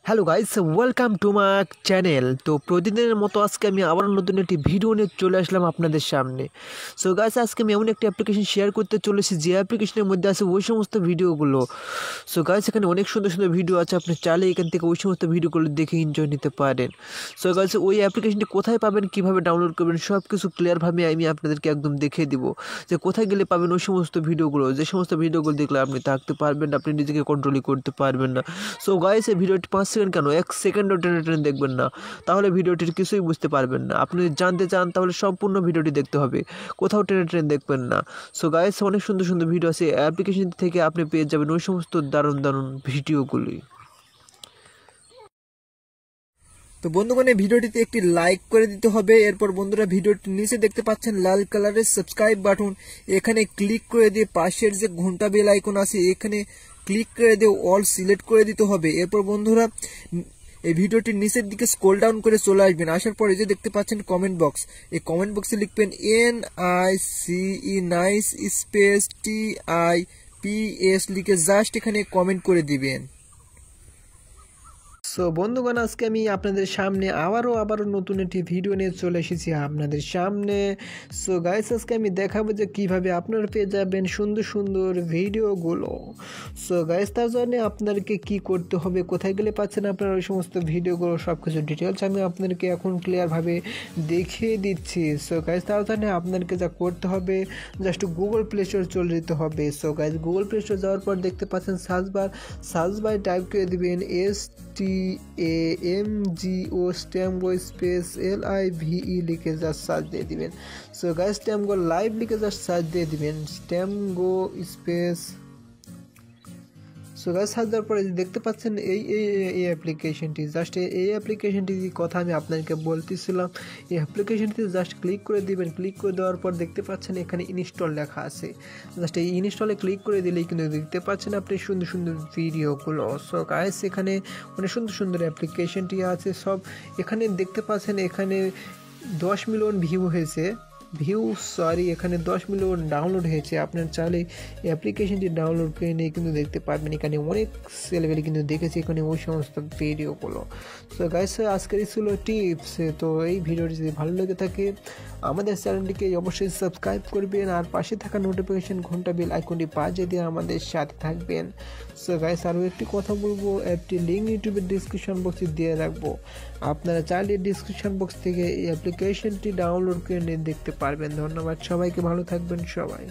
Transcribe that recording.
Hello guys, welcome to my channel. তো প্রতিদিনের মতো আজকে আমি আবার নতুন একটি ভিডিও নিয়ে চলে আসলাম আপনাদের সামনে। সো গাইস, আজকে আমি এমন একটি অ্যাপ্লিকেশন শেয়ার করতে চলেছি যে অ্যাপ্লিকেশনের মধ্যে আছে ওই সমস্ত ভিডিওগুলো। সো গাইস, এখানে অনেক সুন্দর সুন্দর ভিডিও আছে, আপনি চাইলে এখান থেকে ওই সমস্ত ভিডিওগুলো দেখে এনজয় নিতে পারেন। সো গাইস, ওই অ্যাপ্লিকেশনটি কোথায় পাবেন, কীভাবে ডাউনলোড করবেন, সব কিছু ক্লিয়ারভাবে আমি আপনাদেরকে একদম দেখিয়ে দিব যে কোথায় গেলে পাবেন ওই সমস্ত ভিডিওগুলো, যে সমস্ত ভিডিওগুলো দেখলে আপনি থাকতে পারবেন না, আপনি নিজেকে কন্ট্রোলই করতে পারবেন না। সো গাইস, এই ভিডিওটি 5 সেকেন্ড কেন 1 সেকেন্ডও টেনে টেনে দেখবেন না, তাহলে ভিডিওটির কিছুই বুঝতে পারবেন না। আপনি জানতে চান তাহলে সম্পূর্ণ ভিডিওটি দেখতে হবে, কোথাও টেনে টেনে দেখবেন না। সো গাইস, অনেক সুন্দর সুন্দর ভিডিও আছে অ্যাপ্লিকেশন থেকে, আপনি পেয়ে যাবেন ওই সমস্ত দারুণ দারুণ ভিডিওগুলি। তো বন্ধুগণ, এই ভিডিওটিতে একটি লাইক করে দিতে হবে। এরপর বন্ধুরা, ভিডিওটির নিচে দেখতে পাচ্ছেন লাল কালারের সাবস্ক্রাইব বাটন, এখানে ক্লিক করে দিয়ে পাশের যে ঘন্টা বেল আইকন আছে এখানে ক্লিক করে দিয়ে অল সিলেক্ট করে দিতে হবে। এরপর বন্ধুরা, এই ভিডিওটির নিচের দিকে স্ক্রল ডাউন করে চলে আসবেন। আসার পরে যে দেখতে পাচ্ছেন কমেন্ট বক্স, এই কমেন্ট বক্সে লিখবেন NICE স্পেস TIPS লিখে জাস্ট এখানে কমেন্ট করে দিবেন। সো বন্ধুগণ, আজকে আমি আপনাদের সামনে আবারও নতুন একটি ভিডিও নিয়ে চলে এসেছি আপনাদের সামনে। সো গাইস, আজকে আমি দেখাবো যে কিভাবে আপনারা পেয়ে যাবেন সুন্দর সুন্দর ভিডিওগুলো। সো গাইস, তার জন্য আপনাদেরকে কি করতে হবে, কোথায় গেলে পাচ্ছেন আপনারা ওই সমস্ত ভিডিওগুলো, সব কিছু ডিটেলস আমি আপনাদেরকে এখন ক্লিয়ারভাবে দেখিয়ে দিচ্ছি। সো গাইস, তার জন্য আপনাদেরকে যা করতে হবে, জাস্ট গুগল প্লে স্টোর চলে যেতে হবে। So guys, Google play store যাওয়ার পর দেখতে পাচ্ছেন সার্চ বার টাইপ করে দিবেন STAMGO স্ট্যামগো স্পেস LIVE লিখে জাস্ট সার্চ দিয়ে দিবেন। সো গাইস, স্ট্যামগো লাইভ লিখে জাস্ট সার্চ দিয়ে দিবেন, স্ট্যামগো স্পেস। সো গাইস, সার্চ দেওয়ার পরে দেখতে পাচ্ছেন এই অ্যাপ্লিকেশনটি, জাস্ট এই অ্যাপ্লিকেশনটির কথা আমি আপনাকে বলতেছিলাম। এই অ্যাপ্লিকেশনটি জাস্ট ক্লিক করে দিবেন। ক্লিক করে দেওয়ার পর দেখতে পাচ্ছেন এখানে ইনস্টল লেখা আছে, জাস্ট এই ইনস্টলে ক্লিক করে দিলেই কিন্তু দেখতে পাচ্ছেন আপনি সুন্দর সুন্দর ভিডিওগুলো। সো গাইস, এখানে অনেক সুন্দর সুন্দর অ্যাপ্লিকেশনটি আছে সব। এখানে দেখতে পাচ্ছেন এখানে 10 মিলিয়ন ভিউ হয়েছে, এখানে 10 মিলিয়ন ডাউনলোড হয়েছে। আপনার চাইলে অ্যাপ্লিকেশনটি ডাউনলোড করে নিয়ে কিন্তু দেখতে পারবেন। এখানে অনেক ছেলেবেলে কিন্তু দেখেছি এখানে ওই সমস্ত ভিডিওগুলো। সো গাইস, আজকের ছিল টিপস। তো এই ভিডিওটি যদি ভালো লেগে থাকে আমাদের চ্যানেলটিকে অবশ্যই সাবস্ক্রাইব করবেন, আর পাশে থাকা নোটিফিকেশন ঘন্টা বেল আইকনটি বাজিয়ে দিয়ে আমাদের সাথে থাকবেন। সো গাইস, আরও একটি কথা বলবো, অ্যাপটি লিঙ্ক ইউটিউবের ডিসক্রিপশন বক্সে দিয়ে রাখবো। আপনারা চাইলে ডিসক্রিপশন বক্স থেকে এই অ্যাপ্লিকেশনটি ডাউনলোড করে নিয়ে দেখতে পারবেন। ধন্যবাদ সবাইকে, ভালো থাকবেন সবাই।